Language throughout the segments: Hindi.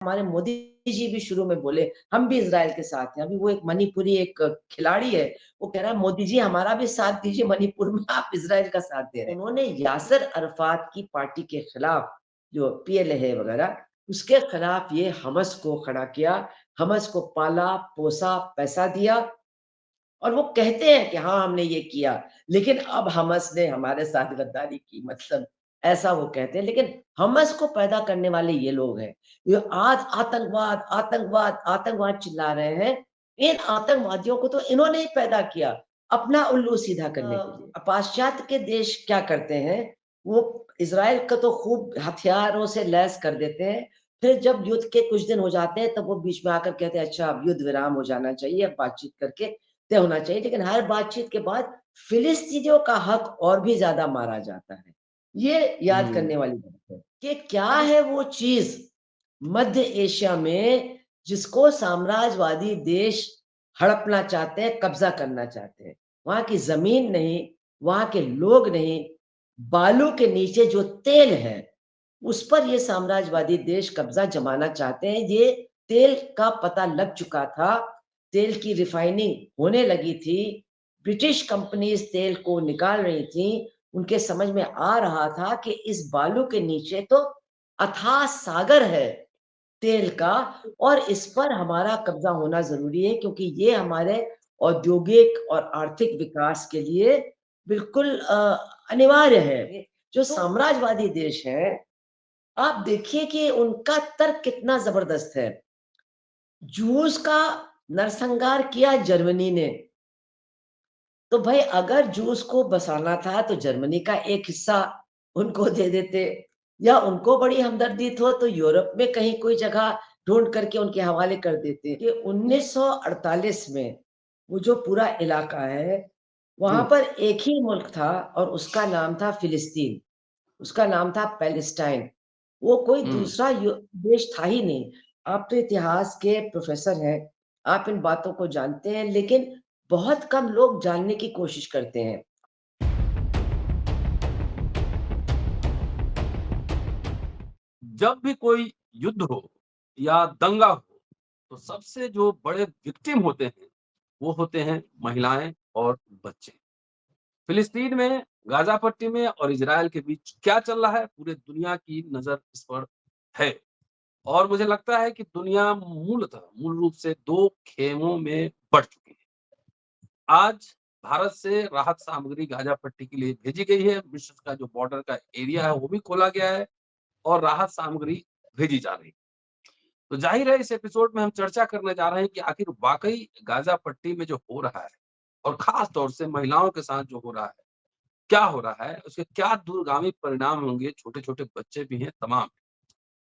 हमारे मोदी जी भी शुरू में बोले, हम भी इज़राइल के साथ हैं। अभी वो एक मणिपुरी एक खिलाड़ी है, वो कह रहा है मोदी जी हमारा भी साथ दीजिए मणिपुर में आप इज़राइल का साथ दे रहे हैं। उन्होंने यासिर अराफात की पार्टी के खिलाफ जो पीएलए वगैरह, उसके खिलाफ ये हमास को खड़ा किया, हमास को पाला, पोसा, पैसा दिया और वो कहते हैं कि हाँ, हमने ये किया, लेकिन अब हमास ने हमारे साथ गद्दारी की मतलब ऐसा वो कहते हैं। लेकिन हमास को पैदा करने वाले ये लोग हैं। ये आज आतंकवाद, आतंकवाद, आतंकवाद चिल्ला रहे हैं। इन आतंकवादियों को तो इन्होंने ही पैदा किया, अपना उल्लू सीधा करने के लिए। पाश्चात्य के देश क्या करते हैं, वो इज़राइल को तो खूब हथियारों से लैस कर देते हैं, फिर जब युद्ध के कुछ दिन हो जाते हैं, तब वो बीच में आकर कहते हैं, अच्छा अब युद्ध विराम हो जाना चाहिए, अब बातचीत करके तय होना चाहिए। लेकिन हर बातचीत के बाद फिलिस्तीनियों का हक और भी ज़्यादा मारा जाता है। ये याद हुँ। करने वाली बात है कि क्या है वो चीज़ मध्य एशिया में जिसको साम्राज्यवादी देश हड़पना चाहते हैं, कब्ज़ा करना चाहते हैं। वहाँ की ज़मीन नहीं, वहाँ के लोग नहीं, बालू के नीचे जो तेल है, उस पर ये साम्राज्यवादी देश कब्ज़ा जमाना चाहते हैं। ये तेल का पता लग चुका था, तेल की रिफाइनिंग होने लगी थी, ब्रिटिश कंपनीज़ तेल को निकाल रही थीं, उनके समझ में आ रहा था कि इस बालू के नीचे तो अथाह सागर है तेल का और इस पर हमारा कब्ज़ा होना ज़रूरी है क्योंकि ये हमारे औद्योगिक और आर्थिक विकास के लिए बिल्कुल अनिवार्य है। जो साम्राज्यवादी देश हैं, आप देखिए कि उनका तर्क कितना ज़बरदस्त है। जूस का नरसंहार किया जर्मनी ने, तो भाई अगर जूस को बसाना था तो जर्मनी का एक हिस्सा उनको दे देते या उनको बड़ी हमदर्दी हो तो यूरोप में कहीं कोई जगह ढूँढ करके उनके हवाले कर देते। कि 1948 में वो जो पूरा इलाका है, वहाँ हुँ, पर एक ही मुल्क था और उसका नाम था फिलिस्तीन, उसका नाम था पैलेस्टाइन। वो कोई हुँ। दूसरा देश था ही नहीं। आप तो इतिहास के प्रोफ़ेसर हैं, आप इन बातों को जानते हैं, लेकिन बहुत कम लोग जानने की कोशिश करते हैं। जब भी कोई युद्ध हो या दंगा हो, तो सबसे जो बड़े विक्टिम होते हैं, वो होते हैं महिलाएँ और बच्चे। फिलिस्तीन में, गाज़ा पट्टी में और इज़राइल के बीच क्या चल रहा है, पूरे दुनिया की नज़र इस पर है। और मुझे लगता है कि दुनिया मूल रूप से 2 खेमों में बँट चुकी है। आज भारत से राहत सामग्री गाज़ा पट्टी के लिए भेजी गई है। मिस्र का जो बॉर्डर का एरिया है, वो भी खोला गया है और राहत सामग्री भेजी जा रही है। तो ज़ाहिर है इस एपिसोड में हम चर्चा करने जा रहे हैं कि आखिर वाक़ई गाज़ा पट्टी में जो हो रहा है और ख़ास तौर से महिलाओं के साथ जो हो रहा है, क्या हो रहा है? उसके क्या दूरगामी परिणाम होंगे? छोटे-छोटे बच्चे भी हैं, तमाम।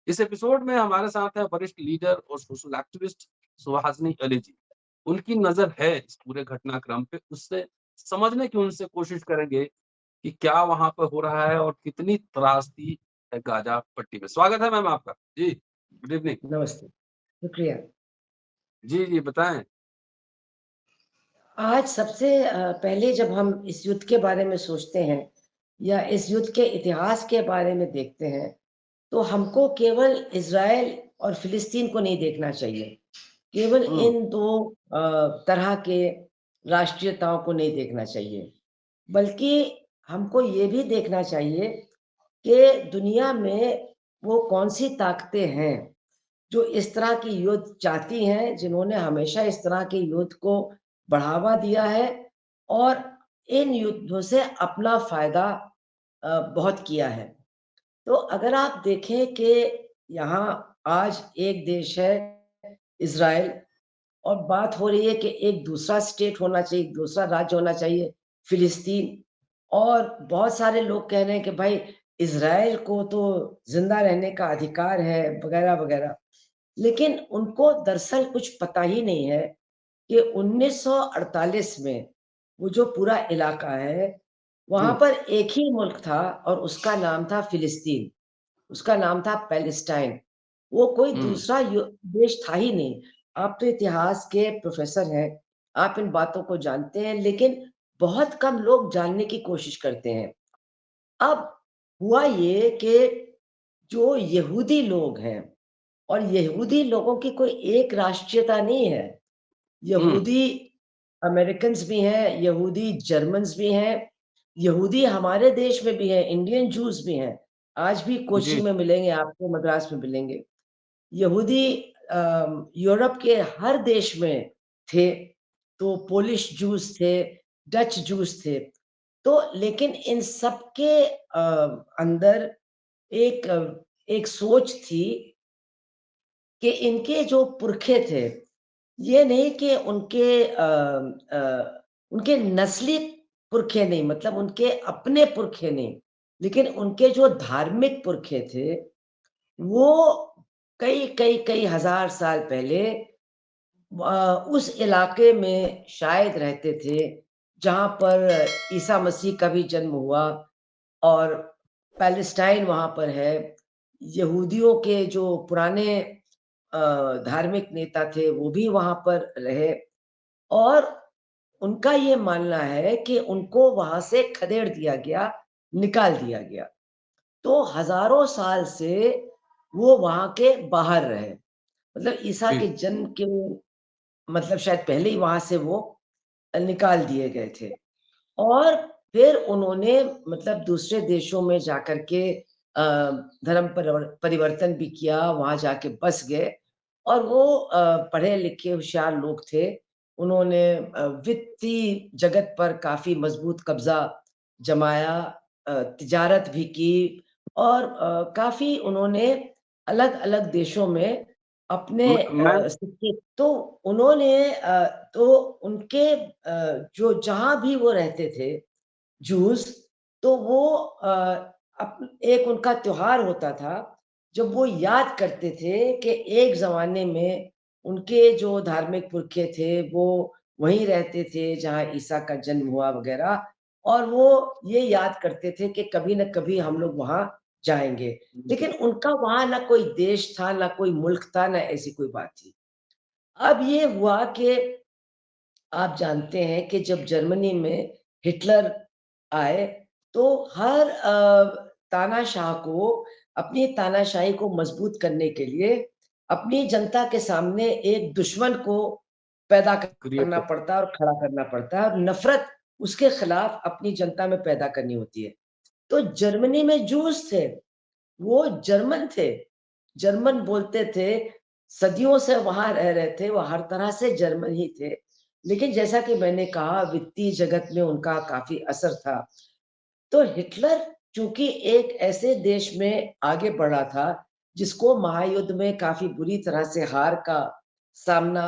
इस एपिसोड में हमारे साथ हैं वरिष्ठ लीडर और सोशल एक्टिविस्ट सुहासिनी अली जी। उनकी नज़र है इस पूरे घटनाक्रम पे, उससे समझने की उनसे कोशिश करेंगे कि क्या वहाँ पे हो रहा है और कितनी त्रासदी है गाज़ा पट्टी में। स्वागत है मैम आपका। जी, गुड इवनिंग। नमस्ते, शुक्रिया। जी, जी, बताएँ। आज सबसे पहले जब हम इस युद्ध के बारे में सोचते हैं या इस युद्ध के इतिहास के बारे में देखते हैं, तो हमको केवल इज़राइल और फ़िलिस्तीन को नहीं देखना चाहिए। केवल हुँ, इन 2 तरह के राष्ट्रीयताओं को नहीं देखना चाहिए, बल्कि हमको ये भी देखना चाहिए कि दुनिया में वो कौन-सी ताकतें हैं जो इस तरह की युद्ध चाहती हैं, जिन्होंने हमेशा इस तरह के युद्ध को बढ़ावा दिया है और इन युद्धों से अपना फ़ायदा बहुत किया है। तो अगर आप देखें कि यहाँ आज एक देश है इज़राइल और बात हो रही है कि एक दूसरा स्टेट होना चाहिए, दूसरा राज्य होना चाहिए, फ़िलिस्तीन और बहुत सारे लोग कह रहे हैं कि भाई इज़राइल को तो ज़िंदा रहने का अधिकार है, वगैरह-वगैरह। लेकिन उनको दरअसल कुछ पता ही नहीं है कि 1948 में वो जो पूरा इलाका है, वहाँ हुँ, पर एक ही मुल्क था और उसका नाम था फ़िलिस्तीन, उसका नाम था पैलेस्टाइन। वो कोई हुँ। दूसरा देश था ही नहीं। आप तो इतिहास के प्रोफ़ेसर हैं, आप इन बातों को जानते हैं, लेकिन बहुत कम लोग जानने की कोशिश करते हैं। अब हुआ ये कि जो यहूदी लोग हैं और यहूदी लोगों की कोई एक राष्ट्रीयता नहीं है। हुँ, यहूदी अमेरिकन्स भी हैं, यहूदी जर्मन्स भी हैं, यहूदी हमारे देश में भी हैं, इंडियन जूस भी हैं। आज भी कोच्चि जी, में मिलेंगे आपको, मद्रास में मिलेंगे। यहूदी यूरोप के हर देश में थे, तो पोलिश जूस थे, डच जूस थे। तो लेकिन इन सब के अंदर एक एक सोच थी कि इनके जो पुरखे थे, ये नहीं कि उनके नस्ली पुरखे नहीं, मतलब उनके अपने पुरखे नहीं, लेकिन उनके जो धार्मिक पुरखे थे, वो कई हज़ार साल पहले उस इलाके में शायद रहते थे, जहाँ पर ईसा मसीह का भी जन्म हुआ और पैलेस्टाइन वहाँ पर है। यहूदियों के जो पुराने अ, धार्मिक नेता थे, वो भी वहाँ पर रहे और उनका ये मानना है कि उनको वहाँ से खदेड़ दिया गया, निकाल दिया गया। तो हज़ारों साल से वो वहाँ के बाहर रहे। मतलब ईसा जी, के जन्म के मतलब शायद पहले ही वहाँ से वो निकाल दिए गए थे। और फिर उन्होंने मतलब दूसरे देशों में जाकर के धर्म परिवर्तन भी किया, वहाँ जाके बस गए और वो पढ़े-लिखे होशियार लोग थे। उन्होंने वित्तीय जगत पर काफ़ी मज़बूत कब्ज़ा जमाया, तिजारत भी की और काफ़ी उन्होंने अलग-अलग देशों में अपने मैं सिक्के तो उन्होंने तो उनके जो जहाँ भी वो रहते थे जूस, तो वो एक उनका त्योहार होता था, जब वो याद करते थे कि एक ज़माने में उनके जो धार्मिक पुरखे थे, वो वहीं रहते थे जहाँ ईसा का जन्म हुआ वग़ैरह और वो ये याद करते थे कि कभी न कभी हम लोग वहाँ जाएँगे। जी, लेकिन उनका वहाँ ना कोई देश था, ना कोई मुल्क था, ना ऐसी कोई बात थी। अब ये हुआ कि आप जानते हैं कि जब जर्मनी में हिटलर आए, तो हर तानाशाह को अपनी तानाशाही को मज़बूत करने के लिए अपनी जनता के सामने एक दुश्मन को पैदा क्रिएट करना कर पड़ता है और खड़ा करना पड़ता है और नफ़रत उसके खिलाफ अपनी जनता में पैदा करनी होती है। तो जर्मनी में जूस थे, वो जर्मन थे, जर्मन बोलते थे, सदियों से वहाँ रह रहे थे, वो हर तरह से जर्मन ही थे। लेकिन जैसा कि मैंने कहा वित्तीय जगत में उनका काफ़ी असर था। तो हिटलर चूँकि एक ऐसे देश में आगे बढ़ा था, जिसको महायुद्ध में काफ़ी बुरी तरह से हार का सामना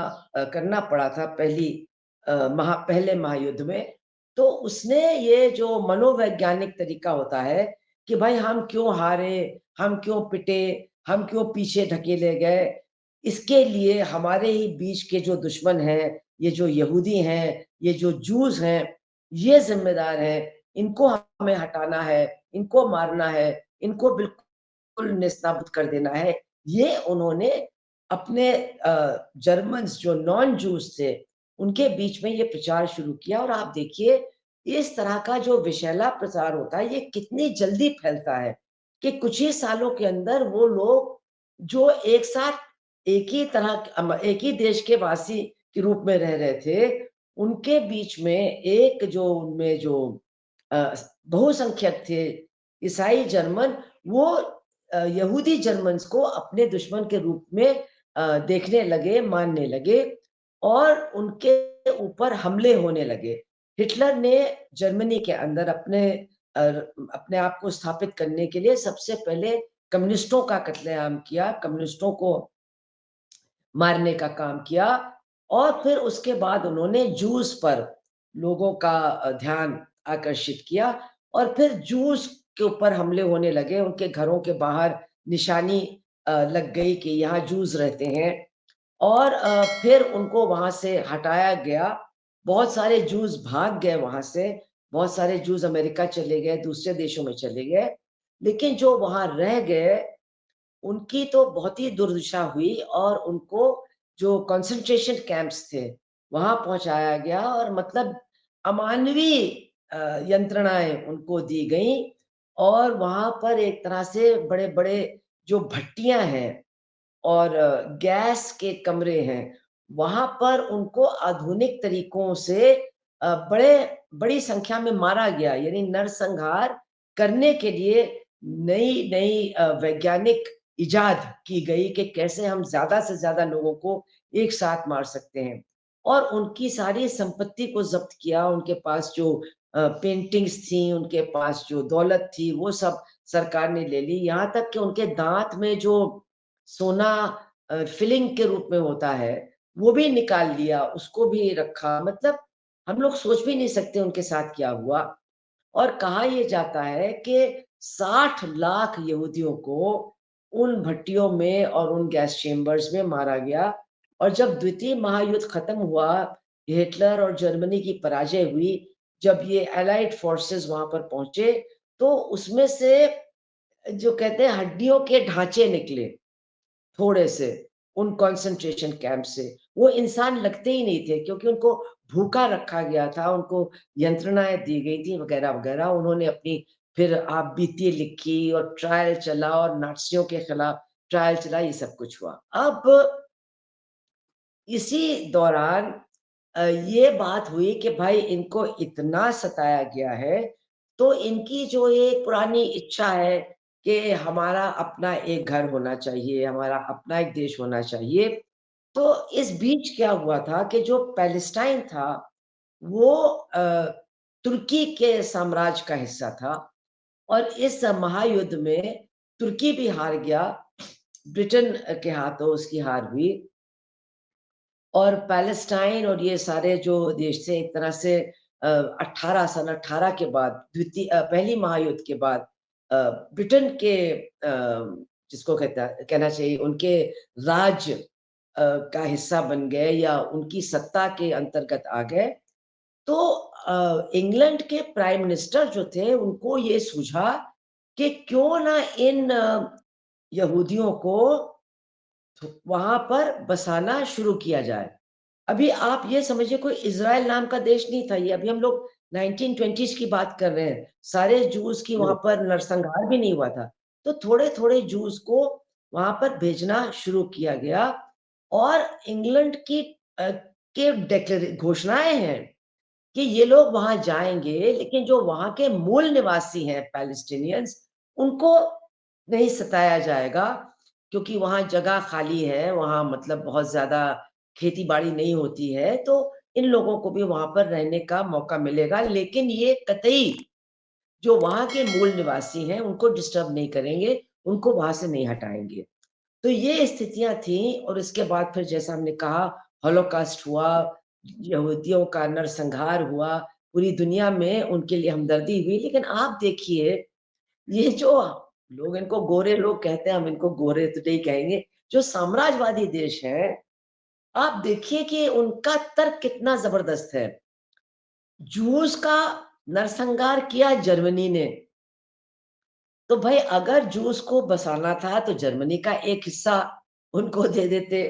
करना पड़ा था पहले महायुद्ध में, तो उसने ये जो मनोवैज्ञानिक तरीका होता है कि भाई हम क्यों हारे, हम क्यों पिटे, हम क्यों पीछे ढकेले गए, इसके लिए हमारे ही बीच के जो दुश्मन हैं, ये जो यहूदी हैं, ये जो जूस हैं, ये ज़िम्मेदार हैं, इनको हमें हटाना है, इनको मारना है, इनको बिल्कुल नेस्तनाबूद कर देना है। ये उन्होंने अपने जर्मन्स जो नॉन जूस थे, उनके बीच में ये प्रचार शुरू किया और आप देखिए, इस तरह का जो विषैला प्रचार होता है, ये कितनी जल्दी फैलता है कि कुछ ही सालों के अंदर वो लोग जो एक साथ एक ही देश के वासी के रूप में रह रहे थे, उनके बीच में एक जो उनमें जो बहुसंख्यक थे, ईसाई जर्मन, वो यहूदी जर्मन्स को अपने दुश्मन के रूप में देखने लगे, मानने लगे और उनके ऊपर हमले होने लगे। हिटलर ने जर्मनी के अंदर अपने आप को स्थापित करने के लिए सबसे पहले कम्युनिस्टों का कत्लेआम किया, कम्युनिस्टों को मारने का काम किया और फिर उसके बाद उन्होंने जूस पर लोगों का ध्यान आकर्षित किया और फिर जूस के ऊपर हमले होने लगे, उनके घरों के बाहर निशानी लग गई कि यहाँ जूस रहते हैं और फिर उनको वहाँ से हटाया गया। बहुत सारे जूस भाग गए वहाँ से, बहुत सारे जूस अमेरिका चले गए, दूसरे देशों में चले गए, लेकिन जो वहाँ रह गए उनकी तो बहुत ही दुर्दशा हुई और उनको जो कंसंट्रेशन कैंप्स थे, वहाँ पहुँचाया गया और मतलब अमानवीय यंत्रणाएँ उनको दी गईं और वहाँ पर एक तरह से बड़े-बड़े जो भट्टियाँ हैं और गैस के कमरे हैं, वहाँ पर उनको आधुनिक तरीकों से बड़ी संख्या में मारा गया, यानी नरसंहार करने के लिए नई-नई वैज्ञानिक इजाद की गई कि कैसे हम ज़्यादा से ज़्यादा लोगों को एक साथ मार सकते हैं। और उनकी सारी संपत्ति को ज़ब्त किया, उनके पास जो पेंटिंग्स थी, उनके पास जो दौलत थी, वो सब सरकार ने ले ली। यहाँ तक कि उनके दाँत में जो सोना फिलिंग के रूप में होता है, वो भी निकाल लिया, उसको भी रखा। मतलब हम लोग सोच भी नहीं सकते उनके साथ क्या हुआ। और कहा ये जाता है कि 60 लाख यहूदियों को उन भट्टियों में और उन गैस चेम्बर्स में मारा गया। और जब द्वितीय महायुद्ध खत्म हुआ, हिटलर और जर्मनी की पराजय हुई, जब ये एलाइड फोर्सेस वहां पर पहुंचे, तो उसमें से जो कहते हैं हड्डियों के ढांचे निकले थोड़े से, उन कंसंट्रेशन कैंप से। वो इंसान लगते ही नहीं थे क्योंकि उनको भूखा रखा गया था, उनको यंत्रणाएँ दी गई थी वगैरह-वगैरह। उन्होंने अपनी फिर आप बीती लिखी और ट्रायल चला और नाज़ियों के खिलाफ ट्रायल चला, ये सब कुछ हुआ। अब इसी दौरान ये बात हुई कि भाई इनको इतना सताया गया है, तो इनकी जो एक पुरानी इच्छा है कि हमारा अपना एक घर होना चाहिए, हमारा अपना एक देश होना चाहिए। तो इस बीच क्या हुआ था कि जो पैलेस्टाइन था, वो तुर्की के साम्राज्य का हिस्सा था और इस महायुद्ध में तुर्की भी हार गया, ब्रिटेन के हाथों उसकी हार हुई। और पैलेस्टाइन और ये सारे जो देश थे एक तरह से 18 सन 18 के बाद पहली महायुद्ध के बाद ब्रिटेन के जिसको कहना चाहिए उनके राज्य का हिस्सा बन गए या उनकी सत्ता के अंतर्गत आ गए। तो इंग्लैंड के प्राइम मिनिस्टर जो थे उनको ये सूझा कि क्यों ना इन यहूदियों को वहां पर बसाना शुरू किया जाए। अभी आप ये समझिए कोई इज़राइल नाम का देश नहीं था ये, अभी हम लोग 1920s की बात कर रहे हैं। सारे जूस की वहाँ हम्म, पर नरसंहार भी नहीं हुआ था। तो थोड़े-थोड़े जूस को वहाँ पर भेजना शुरू किया गया और इंग्लैंड की के घोषणाएँ हैं कि ये लोग वहाँ जाएँगे, लेकिन जो वहाँ के मूल निवासी हैं पैलेस्टीनियंस, उनको नहीं सताया जाएगा क्योंकि वहाँ जगह खाली है, वहाँ मतलब बहुत ज़्यादा खेती-बाड़ी नहीं होती है, तो इन लोगों को भी वहाँ पर रहने का मौका मिलेगा। लेकिन ये कतई जो वहाँ के मूल निवासी हैं, उनको डिस्टर्ब नहीं करेंगे, उनको वहाँ से नहीं हटाएँगे। तो ये स्थितियाँ थीं और इसके बाद फिर जैसा हमने कहा हॉलोकॉस्ट हुआ, यहूदियों का नरसंहार हुआ, पूरी दुनिया में उनके लिए हमदर्दी हुई। लेकिन आप देखिए, ये जो लोग इनको गोरे लोग कहते हैं, हम इनको गोरे तो नहीं कहेंगे, जो साम्राज्यवादी देश हैं, आप देखिए कि उनका तर्क कितना ज़बरदस्त है। जूस का नरसंहार किया जर्मनी ने, तो भाई अगर जूस को बसाना था तो जर्मनी का एक हिस्सा उनको दे देते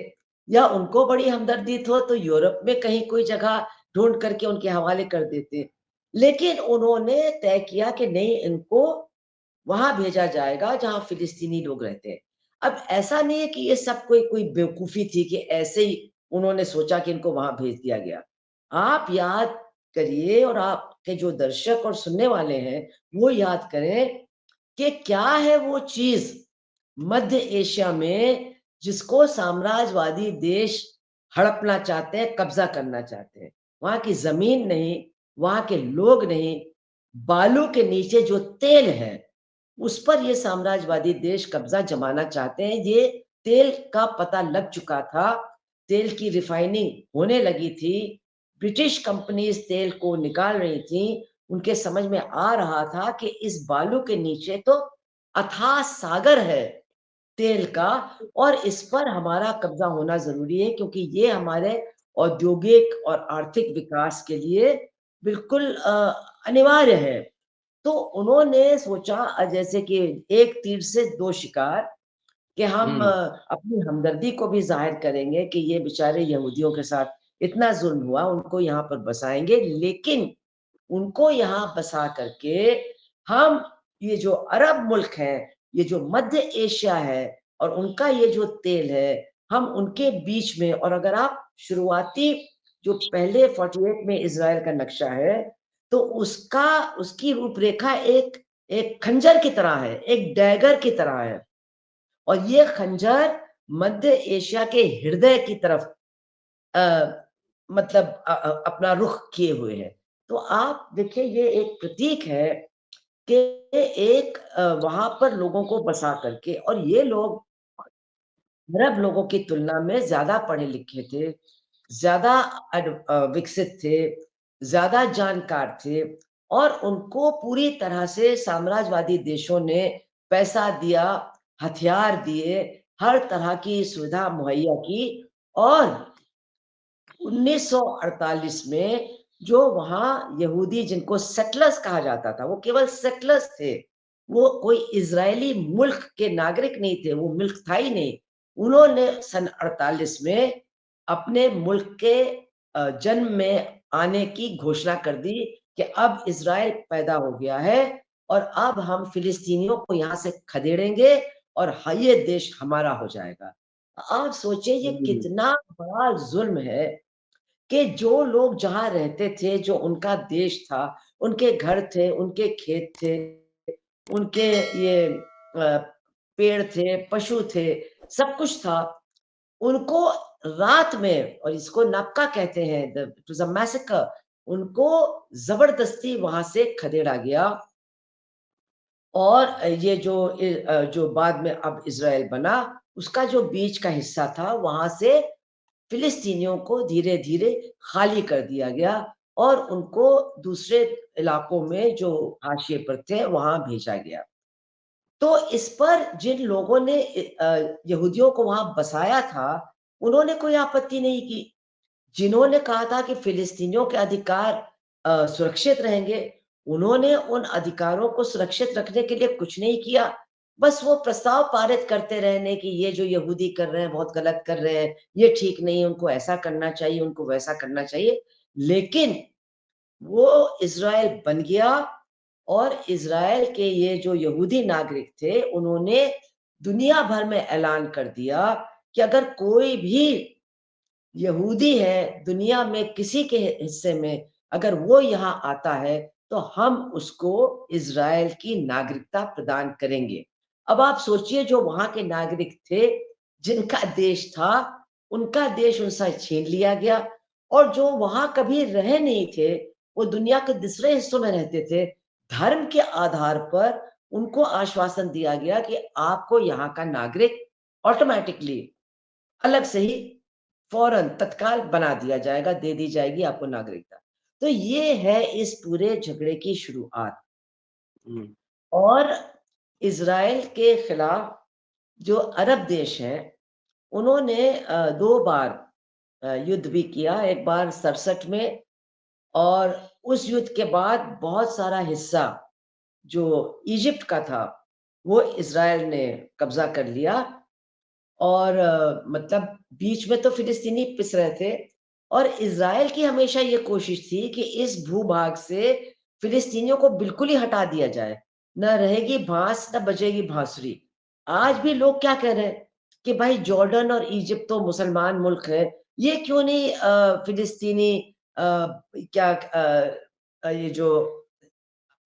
या उनको बड़ी हमदर्दी हो तो यूरोप में कहीं कोई जगह ढूंढ करके उनके हवाले कर देते। लेकिन उन्होंने तय किया कि नहीं इनको वहां भेजा जाएगा जहां फिलिस्तीनी लोग रहते हैं। अब ऐसा नहीं है कि ये सब कोई कोई बेवकूफी थी कि ऐसे ही उन्होंने सोचा कि इनको वहां भेज दिया गया। आप याद करिए और आपके जो दर्शक और सुनने वाले हैं वो याद करें कि क्या है वो चीज मध्य एशिया में जिसको साम्राज्यवादी देश हड़पना चाहते हैं, कब्जा करना चाहते हैं। वहां की जमीन नहीं, वहां के लोग नहीं, बालू के नीचे जो तेल है उस पर ये साम्राज्यवादी देश कब्जा जमाना चाहते हैं। ये तेल का पता लग चुका था, तेल की रिफाइनिंग होने लगी थी, ब्रिटिश कंपनीज तेल को निकाल रही थी। उनके समझ में आ रहा था कि इस बालू के नीचे तो अथाह सागर है तेल का और इस पर हमारा कब्जा होना जरूरी है क्योंकि ये हमारे औद्योगिक और आर्थिक विकास के लिए बिल्कुल अनिवार्य है। तो उन्होंने सोचा जैसे कि एक तीर से दो शिकार कि हम हम्म, अपनी हमदर्दी को भी ज़ाहिर करेंगे कि ये बेचारे यहूदियों के साथ इतना ज़ुल्म हुआ, उनको यहाँ पर बसाएँगे, लेकिन उनको यहाँ बसा करके हम ये जो अरब मुल्क हैं, ये जो मध्य एशिया है, और उनका ये जो तेल है, हम उनके बीच में, और अगर आप शुरुआती जो पहले 48 में इज़राइल का नक्शा है, तो उसकी रूपरेखा एक एक खंजर की तरह है, एक डैगर की तरह है, और ये खंजर मध्य एशिया के हृदय की तरफ मतलब अपना रुख किए हुए है। तो आप देखिए, ये एक प्रतीक है कि एक वहाँ पर लोगों को बसा करके, और ये लोग अरब लोगों की तुलना में ज़्यादा पढ़े-लिखे थे, ज़्यादा विकसित थे, ज़्यादा जानकार थे, और उनको पूरी तरह से साम्राज्यवादी देशों ने पैसा दिया, हथियार दिए, हर तरह की सुविधा मुहैया की, और 1948 में जो वहाँ यहूदी, जिनको सेटलर्स कहा जाता था, वो केवल सेटलर्स थे, वो कोई इज़राइली मुल्क के नागरिक नहीं थे, वो मुल्क था ही नहीं। उन्होंने सन 48 में अपने मुल्क के जन्म में आने की घोषणा कर दी कि अब इज़राइल पैदा हो गया है, और अब हम फिलिस्तीनियों को यहाँ से खदेड़ेंगे, और ये देश हमारा हो जाएगा। आप सोचिए, ये हम्म, कितना बड़ा ज़ुल्म है कि जो लोग जहाँ रहते थे, जो उनका देश था, उनके घर थे, उनके खेत थे, उनके ये पेड़ थे, पशु थे, सब कुछ था। उनको रात में, और इसको नक्का कहते हैं, इट वाज़ अ मैसेकर, उनको ज़बरदस्ती वहाँ से खदेड़ा गया, और ये जो बाद में अब इज़राइल बना, उसका जो बीच का हिस्सा था, वहाँ से फिलिस्तीनियों को धीरे-धीरे खाली कर दिया गया, और उनको दूसरे इलाकों में जो हाशिए पर थे, वहाँ भेजा गया। तो इस पर जिन लोगों ने यहूदियों को वहाँ बसाया था, उन्होंने कोई आपत्ति नहीं की। जिन्होंने कहा था कि फिलिस्तीनियों के अधिकार सुरक्षित रहेंगे, उन्होंने उन अधिकारों को सुरक्षित रखने के लिए कुछ नहीं किया। बस वो प्रस्ताव पारित करते रहने कि ये जो यहूदी कर रहे हैं, बहुत गलत कर रहे हैं, ये ठीक नहीं है, उनको ऐसा करना चाहिए, उनको वैसा करना चाहिए। लेकिन वो इज़राइल बन गया, और इज़राइल के ये जो यहूदी नागरिक थे, उन्होंने दुनिया भर में ऐलान कर दिया कि अगर कोई भी यहूदी है, दुनिया में किसी के हिस्से में अगर वो यहाँ आता है, तो हम उसको इज़राइल की नागरिकता प्रदान करेंगे। अब आप सोचिए, जो वहाँ के नागरिक थे, जिनका देश था, उनका देश उनसे छीन लिया गया, और जो वहाँ कभी रहे नहीं थे, वो दुनिया के दूसरे हिस्सों में रहते थे। धर्म के आधार पर उनको आश्वासन दिया गया कि आपको यहाँ का नागरिक ऑटोमैटिकली, अलग से ही, फ़ौरन तत्काल बना दिया जाएगा, दे दी जाएगी आपको नागरिकता। तो ये है इस पूरे झगड़े की शुरुआत। हम्म, और इज़राइल के खिलाफ जो अरब देश हैं, उन्होंने 2 बार युद्ध भी किया, एक बार 67 में, और उस युद्ध के बाद बहुत सारा हिस्सा जो इजिप्ट का था, वो इज़राइल ने कब्ज़ा कर लिया, और मतलब बीच में तो फिलिस्तीनी पिस रहे थे, और इज़राइल की हमेशा ये कोशिश थी कि इस भूभाग से फिलिस्तीनियों को बिल्कुल ही हटा दिया जाए, ना रहेगी बाँस, ना बजेगी बाँसुरी। आज भी लोग क्या कह रहे हैं कि भाई, जॉर्डन और इजिप्ट तो मुसलमान मुल्क है, ये क्यों नहीं फिलिस्तीनी ये जो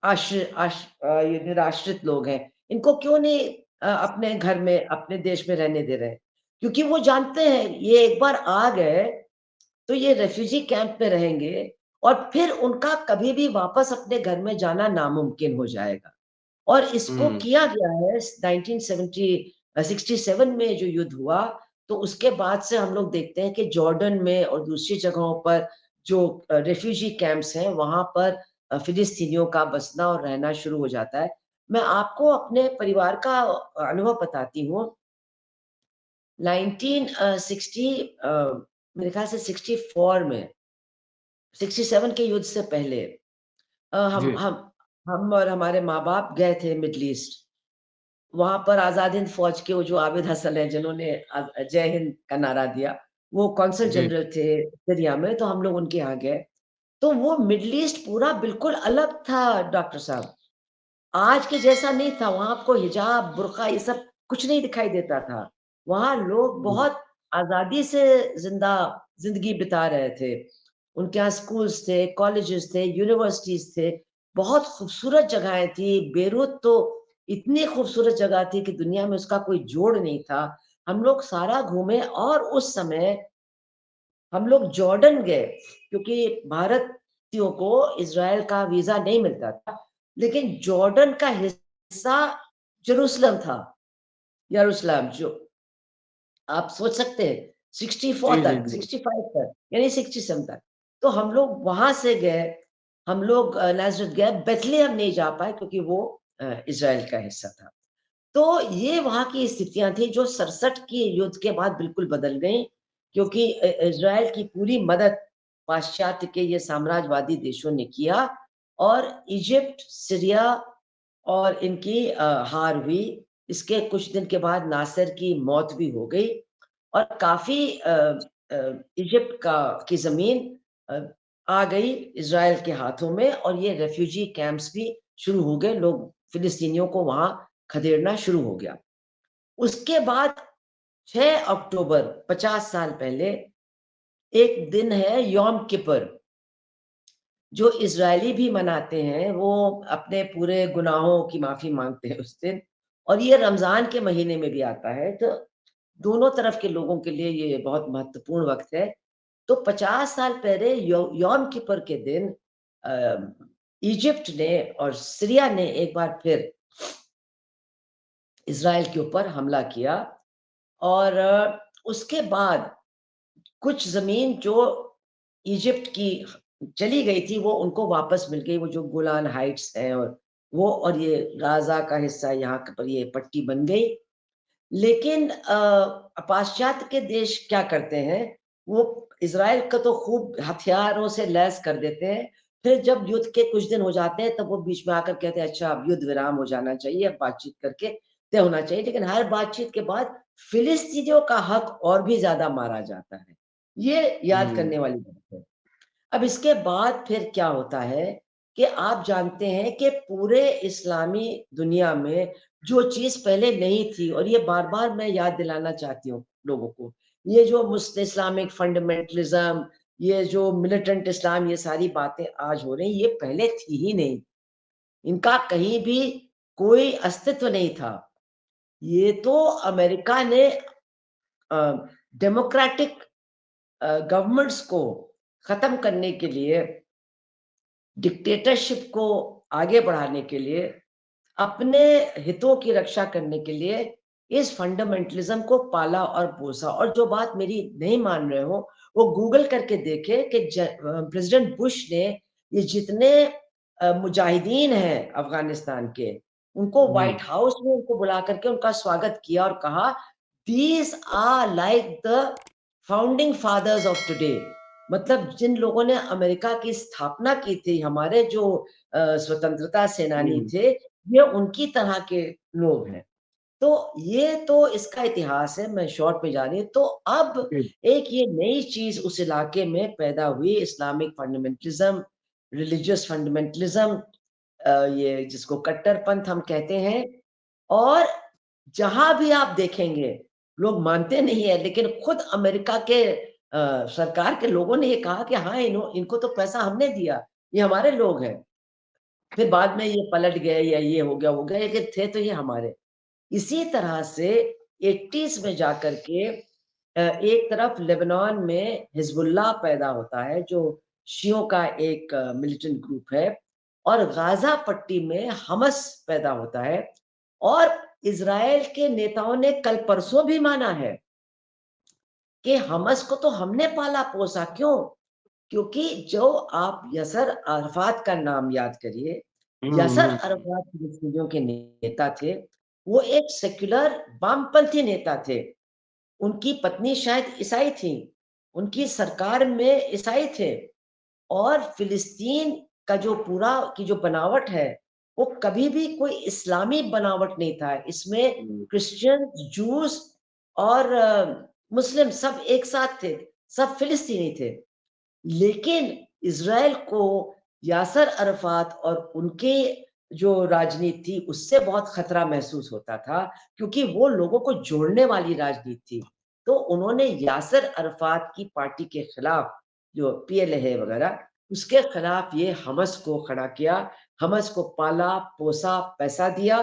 ये निराश्रित लोग हैं, इनको क्यों नहीं अपने घर में, अपने देश में रहने दे रहे हैं? क्योंकि वो जानते हैं, ये एक बार आ गए, तो ये रेफ्यूजी कैंप में रहेंगे, और फिर उनका कभी भी वापस अपने घर में जाना नामुमकिन हो जाएगा। और इसको हम्म, किया गया है 67 में जो युद्ध हुआ, तो उसके बाद से हम लोग देखते हैं कि जॉर्डन में और दूसरी जगहों पर जो रिफ्यूजी कैंप्स हैं, वहाँ पर फिलिस्तीनियों का बसना और रहना शुरू हो जाता है। मैं आपको अपने परिवार का अनुभव बताती हूँ। 1960 मेरे ख़्याल से 64 में, 67 के युद्ध से पहले अ, जी, हम हम हम और हमारे माँ-बाप गए थे मिडल ईस्ट। वहाँ पर आज़ाद हिंद फ़ौज के वो जो आबिद हसन हैं, जिन्होंने जय हिंद का नारा दिया, वो कॉन्सल जी, जनरल थे सीरिया में, तो हम लोग उनके यहाँ गए। तो वो मिडल ईस्ट पूरा बिल्कुल अलग था डॉक्टर साहब। आज के जैसा नहीं था, वहाँ आपको हिजाब, बुर्का, ये सब कुछ नहीं दिखाई देता था। वहाँ लोग हम्म, बहुत आज़ादी से ज़िंदगी बिता रहे थे। उनके यहाँ स्कूल्स थे, कॉलेजेस थे, यूनिवर्सिटीज़ थे, बहुत खूबसूरत जगहें थी। बेरूत तो इतनी खूबसूरत जगह थी कि दुनिया में उसका कोई जोड़ नहीं था। हम लोग सारा घूमे और उस समय हम लोग जॉर्डन गए क्योंकि भारतीयों को इज़राइल का वीज़ा नहीं मिलता था, लेकिन जॉर्डन का हिस्सा जेरूशलम था, यरूशलेम जो आप सोच सकते हैं 64 जी जी तक, जी 65 तक, यानी 67 तक। तो हम लोग वहाँ से गए, हम लोग नाज़रेथ गए, बेथलेहम नहीं जा पाए क्योंकि वो इज़राइल का हिस्सा था। तो ये वहाँ की स्थितियाँ थी जो 67 की युद्ध के बाद बिल्कुल बदल गईं, क्योंकि इज़राइल की पूरी मदद पाश्चात्य के ये साम्राज्यवादी देशों ने किया और इजिप्ट, सीरिया और इनकी हार हुई। इसके कुछ दिन के बाद नासिर की मौत भी हो गई और काफ़ी इजिप्ट की ज़मीन अ, आ गई इज़राइल के हाथों में और ये रेफ्यूजी कैंप्स भी शुरू हो गए, लोग फिलिस्तीनियों को वहाँ खदेड़ना शुरू हो गया। उसके बाद 6 अक्टूबर 50 साल पहले एक दिन है यौम किपर, जो इज़राइली भी मनाते हैं, वो अपने पूरे गुनाहों की माफ़ी माँगते हैं उस दिन और ये रमज़ान के महीने में भी आता है, तो दोनों तरफ के लोगों के लिए ये बहुत महत्वपूर्ण वक़्त है। तो 50 साल पहले यौम किपर के दिन अ, इजिप्ट ने और सीरिया ने एक बार फिर इज़राइल के ऊपर हमला किया और उसके बाद कुछ ज़मीन जो इजिप्ट की चली गई थी, वो उनको वापस मिल गई, वो जो गोलान हाइट्स हैं और ये गाज़ा का हिस्सा यहाँ पर ये पट्टी बन गई। लेकिन पाश्चात्य के देश क्या करते हैं, वो इज़राइल को तो खूब हथियारों से लैस कर देते हैं, फिर जब युद्ध के कुछ दिन हो जाते हैं, तब वो बीच में आकर कहते हैं, "अच्छा, अब युद्ध विराम हो जाना चाहिए, अब बातचीत करके तय होना चाहिए।" लेकिन हर बातचीत के बाद फिलिस्तीनियों का हक और भी ज़्यादा मारा जाता है। ये याद हम्म करने वाली बात है। अब इसके बाद फिर क्या होता है कि आप जानते हैं कि पूरे इस्लामी दुनिया में जो चीज़ पहले नहीं थी और ये बार-बार मैं याद दिलाना चाहती हूँ लोगों को, ये जो इस्लामिक फंडामेंटलिज़्म, ये जो मिलिटेंट इस्लाम, ये सारी बातें आज हो रही हैं, ये पहले थी ही नहीं। इनका कहीं भी कोई अस्तित्व नहीं था। ये तो अमेरिका ने अ, डेमोक्रेटिक गवर्नमेंट्स को खत्म करने के लिए, डिक्टेटरशिप को आगे बढ़ाने के लिए, अपने हितों की रक्षा करने के लिए इस फंडामेंटलिज्म को पाला और पोसा। और जो बात मेरी नहीं मान रहे हो, वो गूगल करके देखें कि प्रेसिडेंट बुश ने ये जितने मुजाहिदीन हैं अफगानिस्तान के, उनको हम्म व्हाइट हाउस में उनको बुला करके उनका स्वागत किया और कहा, these are like the founding fathers of today. मतलब जिन लोगों ने अमेरिका की स्थापना की थी, हमारे जो स्वतंत्रता सेनानी हम्म थे, ये उनकी तरह के लोग हैं। तो ये तो इसका इतिहास है, मैं शॉर्ट में जा रही हूँ। तो अब जी एक ये नई चीज़ उस इलाके में पैदा हुई, इस्लामिक फंडामेंटलिज़्म, रिलिजियस फंडामेंटलिज़्म, ये जिसको कट्टरपंथ हम कहते हैं। और जहाँ भी आप देखेंगे, लोग मानते नहीं है, लेकिन खुद अमेरिका के सरकार के लोगों ने ये कहा कि हाँ, इनको तो पैसा हमने दिया, ये हमारे लोग हैं। फिर बाद में ये पलट गए या ये हो गया, लेकिन थे तो ये हमारे। इसी तरह से 80s में जाकर के एक तरफ लेबनान में हिज़्बुल्लाह पैदा होता है, जो शियों का एक मिलिटेंट ग्रुप है, और गाज़ा पट्टी में हमास पैदा होता है। और इज़राइल के नेताओं ने कल परसों भी माना है कि हमास को तो हमने पाला-पोसा, क्यों? क्योंकि जो आप यासर अराफ़ात का नाम याद करिए, यासर हम्म अराफ़ात फिलिस्तीनियों के नेता थे, वो एक सेक्युलर वामपंथी नेता थे। उनकी पत्नी शायद ईसाई थीं, उनकी सरकार में ईसाई थे और फिलिस्तीन का जो पूरा की जो बनावट है, वो कभी भी कोई इस्लामी बनावट नहीं था। इसमें हम्म क्रिश्चियन, जूस और मुस्लिम सब एक साथ थे, सब फिलिस्तीनी थे। लेकिन इज़राइल को यासर अराफ़ात और उनके जो राजनीति थी उससे बहुत खतरा महसूस होता था, क्योंकि वो लोगों को जोड़ने वाली राजनीति थी। तो उन्होंने यासिर अरफात की पार्टी के खिलाफ, जो पीएलए वगैरह, उसके खिलाफ ये हमास को खड़ा किया, हमास को पाला, पोसा, पैसा दिया,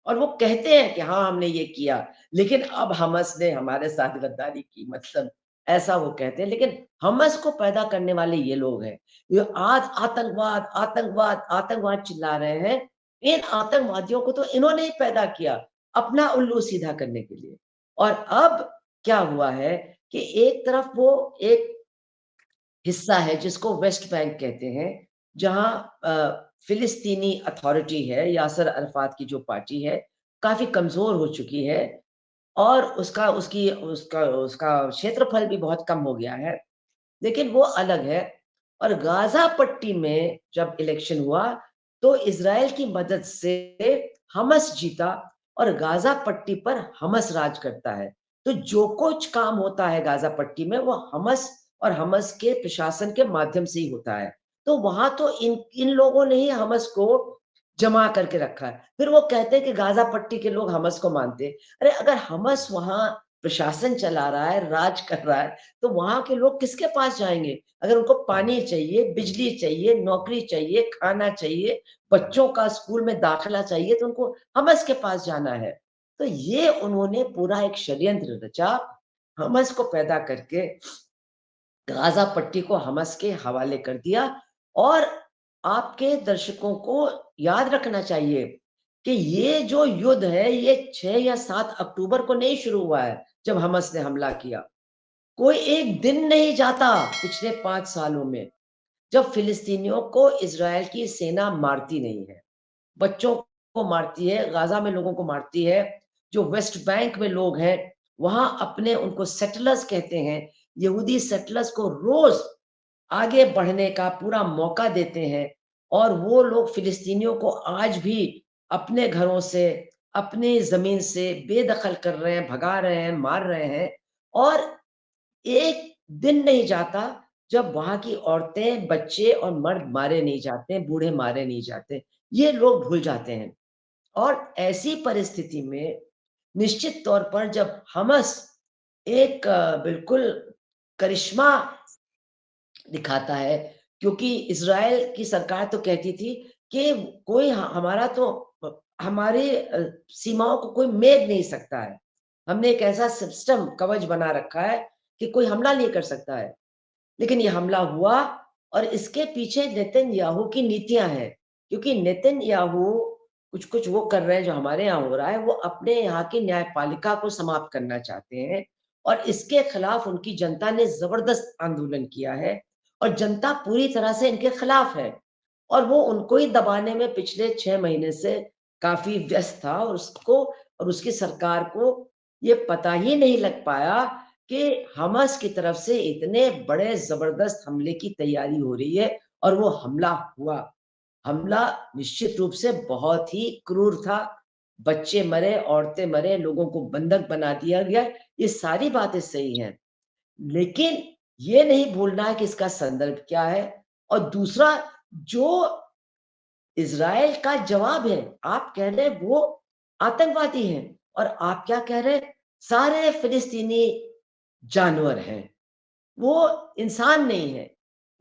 और वो कहते हैं कि हाँ, हमने ये किया, लेकिन अब हमास ने हमारे साथ गद्दारी की, मतलब ऐसा वो कहते हैं। लेकिन हमास को पैदा करने वाले ये लोग हैं। ये आज आतंकवाद, आतंकवाद, आतंकवाद चिल्ला रहे हैं। इन आतंकवादियों को तो इन्होंने ही पैदा किया, अपना उल्लू सीधा करने के लिए। और अब क्या हुआ है कि एक तरफ वो एक हिस्सा है जिसको वेस्ट बैंक कहते हैं, जहाँ फ़िलिस्तीनी अथॉरिटी है, यासिर अरफ़ात की जो पार्टी है, काफ़ी कमज़ोर हो चुकी है, और उसका क्षेत्रफल भी बहुत कम हो गया है, लेकिन वो अलग है। और गाज़ा पट्टी में जब इलेक्शन हुआ, तो इज़राइल की मदद से हमास जीता, और गाज़ा पट्टी पर हमास राज करता है। तो जो कुछ काम होता है गाज़ा पट्टी में, वो हमास और हमास के प्रशासन के माध्यम से ही होता है। तो वहाँ तो इन इन लोगों ने ही हमास को जमा करके रखा है। फिर वो कहते हैं कि गाज़ा पट्टी के लोग हमास को मानते हैं। अरे अगर हमास वहाँ प्रशासन चला रहा है, राज कर रहा है, तो वहाँ के लोग किसके पास जाएँगे? अगर उनको पानी चाहिए, बिजली चाहिए, नौकरी चाहिए, खाना चाहिए, बच्चों का स्कूल में दाखिला चाहिए, तो उनको हमास के पास जाना है। तो ये उन्होंने पूरा एक षड्यंत्र रचा, हमास को पैदा करके गाज़ा पट्टी को हमास के हवाले कर दिया। और आपके दर्शकों को याद रखना चाहिए कि ये जो युद्ध है, ये 6 या 7 अक्टूबर को नहीं शुरू हुआ है, जब हमास ने हमला किया। कोई एक दिन नहीं जाता पिछले 5 सालों में, जब फ़िलिस्तीनियों को इज़राइल की सेना मारती नहीं है। बच्चों को मारती है, गाज़ा में लोगों को मारती है, जो वेस्ट बैंक में लोग हैं, वहाँ अपने उनको सेटलर्स कहते हैं, यहूदी सेटलर्स को रोज़ आगे बढ़ने का पूरा मौका देते हैं, और वो लोग फ़िलिस्तीनियों को आज भी अपने घरों से, अपनी ज़मीन से बेदखल कर रहे हैं, भगा रहे हैं, मार रहे हैं। और एक दिन नहीं जाता जब वहाँ की औरतें, बच्चे और मर्द मारे नहीं जाते, बूढ़े मारे नहीं जाते। ये लोग भूल जाते हैं। और ऐसी परिस्थिति में निश्चित तौर पर जब हमास एक बिल्कुल करिश्मा दिखाता है, क्योंकि इज़राइल की सरकार तो कहती थी कि कोई हमारा तो हमारे सीमाओं को कोई मेद नहीं सकता है। हमने एक ऐसा सिस्टम कवच बना रखा है कि कोई हमला नहीं कर सकता है। लेकिन ये हमला हुआ, और इसके पीछे नेतन्याहू की नीतियाँ हैं, क्योंकि नेतन्याहू कुछ-कुछ वो कर रहे हैं जो हमारे यहाँ हो रहा है, वो अपने यहाँ की न्यायपालिका को समाप्त करना चाहते हैं, और इसके खिलाफ उनकी जनता ने ज़बरदस्त आंदोलन किया है, और जनता पूरी तरह से इनके खिलाफ है, और वो उनको ही दबाने में पिछले 6 महीने से काफ़ी व्यस्त था, और उसको और उसकी सरकार को ये पता ही नहीं लग पाया कि हमास की तरफ से इतने बड़े ज़बरदस्त हमले की तैयारी हो रही है, और वो हमला हुआ। हमला निश्चित रूप से बहुत ही क्रूर था। बच्चे मरे, औरतें मरे, लोगों को बंधक बना दिया गया। ये सारी बातें सही हैं। लेकिन ये नहीं भूलना है कि इसका संदर्भ क्या है। और दूसरा, जो इज़राइल का जवाब है, आप कह रहे हैं वो आतंकवादी हैं, और आप क्या कह रहे हैं? सारे फ़िलिस्तीनी जानवर हैं। वो इंसान नहीं है।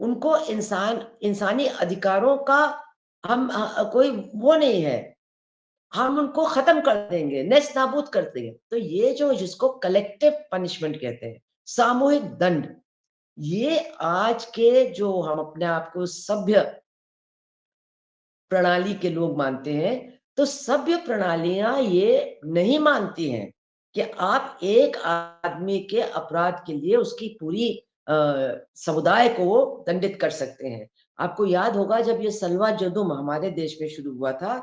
उनको इंसानी अधिकारों का कोई वो नहीं है। हम उनको ख़त्म कर देंगे, नेस्तनाबूद कर देंगे। तो ये जो जिसको कलेक्टिव पनिशमेंट कहते हैं, सामूहिक दंड, ये आज के जो हम अपने आप को सभ्य प्रणाली के लोग मानते हैं, तो सभ्य प्रणालियाँ ये नहीं मानती हैं कि आप एक आदमी के अपराध के लिए उसकी पूरी समुदाय को दंडित कर सकते हैं। आपको याद होगा जब ये सलवा जदुम हमारे देश में शुरू हुआ था,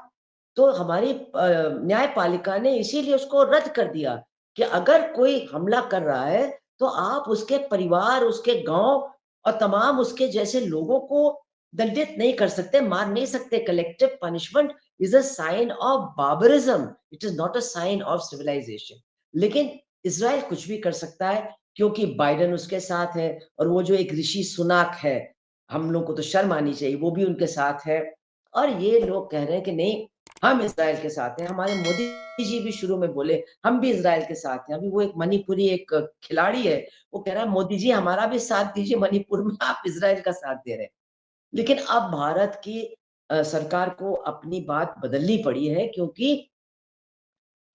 तो हमारी न्यायपालिका ने इसीलिए उसको रद्द कर दिया कि अगर कोई हमला कर रहा है, तो आप उसके परिवार, उसके गाँव और तमाम उसके जैसे लोगों को दंडित नहीं कर सकते, मार नहीं सकते। Collective punishment is a sign of barbarism, it is not a sign of civilisation. लेकिन इज़राइल कुछ भी कर सकता है, क्योंकि बाइडेन उसके साथ है, और वो जो एक ऋषि सुनाक है, हम लोग को तो शर्म आनी चाहिए, वो भी उनके साथ है। और ये लोग कह रहे हैं कि नहीं, हम इज़राइल के साथ हैं। हमारे मोदी जी भी शुरू में बोले, हम भी इज़राइल के साथ हैं। अभी वो एक मणिपुरी एक खिलाड़ी है, वो कह रहा है मोदी जी हमारा भी साथ दीजिए मणिपुर में, आप इज़राइल का साथ दे रहे हैं। लेकिन अब भारत की सरकार को अपनी बात बदलनी पड़ी है, क्योंकि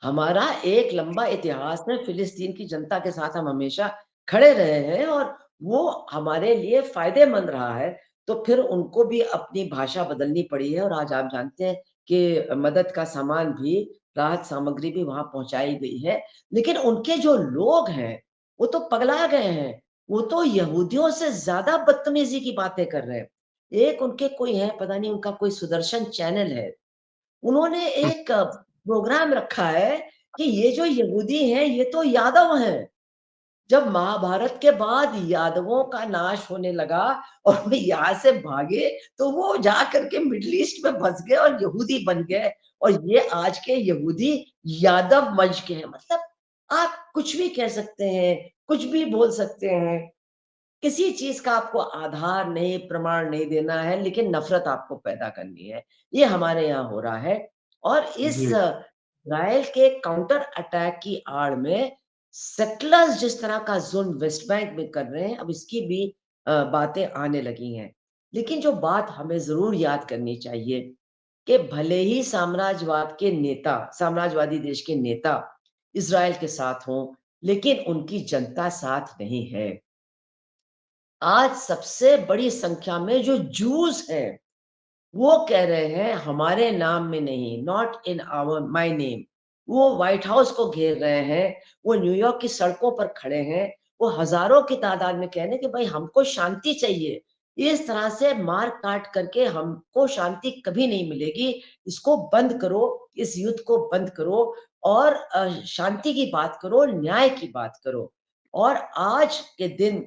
हमारा एक लंबा इतिहास है, फ़िलिस्तीन की जनता के साथ हम हमेशा खड़े रहे हैं और वो हमारे लिए फ़ायदेमंद रहा है। तो फिर उनको भी अपनी भाषा बदलनी पड़ी है और आज आप जानते हैं कि मदद का सामान भी, राहत सामग्री भी वहाँ पहुँचाई गई है। लेकिन उनके जो लोग हैं, वो तो पगला गए हैं। वो तो यहूदियों से ज़्यादा बदतमीज़ी की बातें कर रहे हैं। एक उनके कोई हैं, पता नहीं उनका कोई सुदर्शन चैनल है। उन्होंने एक प्रोग्राम रखा है कि ये जो यहूदी हैं, ये तो यादव हैं। जब महाभारत के बाद यादवों का नाश होने लगा और वो यहाँ से भागे, तो वो जा करके मिडल ईस्ट में बस गए और यहूदी बन गए और ये आज के यहूदी यादव वंश के हैं। मतलब आप कुछ भी कह सकते हैं, कुछ भी बोल सकते हैं। किसी चीज़ का आपको आधार नहीं, प्रमाण नहीं देना है, लेकिन नफ़रत आपको पैदा करनी है। ये हमारे यहाँ हो रहा है और इस जी, इज़राइल के काउंटर अटैक की आड़ में सेटलर्स जिस तरह का ज़ुल्म वेस्ट बैंक में कर रहे हैं, अब इसकी भी बातें आने लगी हैं। लेकिन जो बात हमें ज़रूर याद करनी चाहिए कि भले ही साम्राज्यवादी देश के नेता इज़राइल के साथ हों, लेकिन उनकी जनता साथ नहीं है। आज सबसे बड़ी संख्या में जो जूस हैं, वो कह रहे हैं हमारे नाम में नहीं, not in our my name. वो व्हाइट हाउस को घेर रहे हैं, वो न्यूयॉर्क की सड़कों पर खड़े हैं, वो हज़ारों की तादाद में कह रहे हैं कि भाई हमको शांति चाहिए। इस तरह से मार-काट करके हमको शांति कभी नहीं मिलेगी। इसको बंद करो, इस युद्ध को बंद करो और शांति की बात करो, न्याय की बात करो। और आज के दिन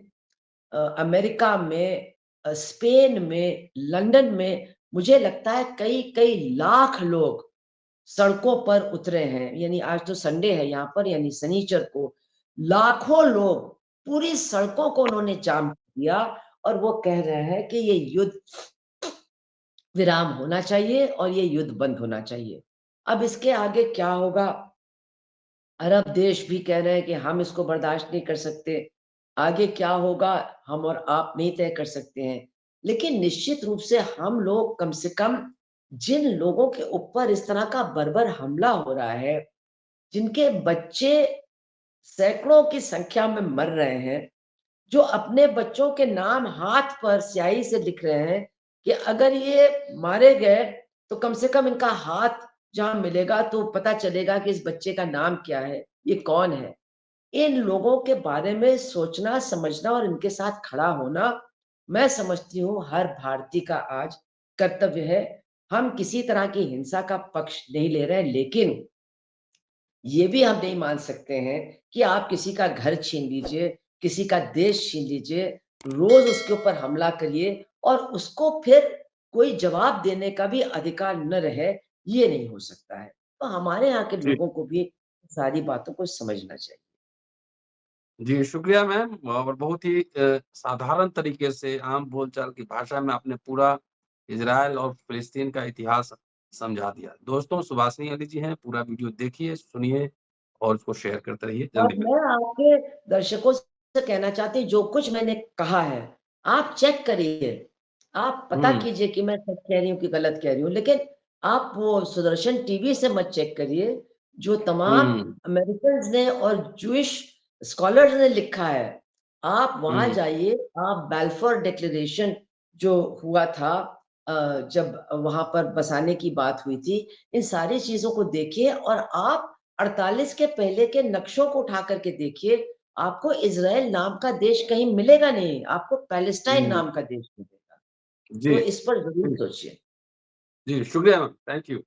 अमेरिका में स्पेन में, लंदन में मुझे लगता है कई-कई लाख लोग सड़कों पर उतरे हैं। यानी आज तो संडे है यहाँ पर यानी शनिचर को लाखों लोग पूरी सड़कों को उन्होंने जाम कर दिया और वो कह रहे हैं कि ये युद्ध विराम होना चाहिए और ये युद्ध बंद होना चाहिए। अब इसके आगे क्या होगा अरब देश भी कह रहे हैं कि हम इसको बर्दाश्त नहीं कर सकते। आगे क्या होगा हम और आप नहीं तय कर सकते हैं। लेकिन निश्चित रूप से हम लोग कम से कम जिन लोगों के ऊपर इस तरह का बर्बर हमला हो रहा है, जिनके बच्चे सैकड़ों की संख्या में मर रहे हैं, जो अपने बच्चों के नाम हाथ पर स्याही से लिख रहे हैं कि अगर ये मारे गए तो कम से कम इनका हाथ जहाँ मिलेगा तो पता चलेगा कि इस बच्चे का नाम क्या है, ये कौन है। इन लोगों के बारे में सोचना, समझना और इनके साथ खड़ा होना, मैं समझती हूँ हर भारतीय का आज कर्तव्य है। हम किसी तरह की हिंसा का पक्ष नहीं ले रहे हैं, लेकिन ये भी हम नहीं मान सकते हैं कि आप किसी का घर छीन लीजिए, किसी का देश छीन लीजिए, रोज़ उसके ऊपर हमला करिए और उसको फिर कोई जवाब देने का भी अधिकार न रहे, ये नहीं हो सकता है। तो हमारे यहाँ के जी। लोगों को भी सारी बातों को समझना चाहिए। जी, शुक्रिया मैम और बहुत ही साधारण तरीके से आम बोलचाल की भाषा में आपने पूरा इज़राइल और फ़िलिस्तीन का इतिहास समझा दिया। दोस्तों सुभाषिनी अली जी हैं, पूरा वीडियो देखिए, सुनिए और उसको शेयर करते रहिए। और जल्दी मिलते मैं आपके दर्शकों से कहना चाहती हूँ, जो कुछ मैंने कहा है, आप चेक करिए। आप हैं। पता कीजिए कि मैं सच कह रही हूँ कि गलत कह रही हूँ। लेकिन आप वो सुदर्शन टीवी से मत चेक करिए, जो तमाम हुँ, अमेरिकन्स ने और जूइश स्कॉलर्स ने लिखा है। आप वहाँ हुँ, जाइए, आप बाल्फोर डिक्लेरेशन जो हुआ था जब वहाँ पर बसाने की बात हुई थी, इन सारी चीज़ों को देखिए और आप 48 के पहले के नक्शों को उठा कर के देखिए, आपको इज़राइल नाम का देश कहीं मिलेगा नहीं, आपको पैलेस्टाइन हुँ। नाम का देश मिलेगा। जी, तो इस पर ज़रूर सोचिए। जी, शुक्रिया मैम, थैंक यू।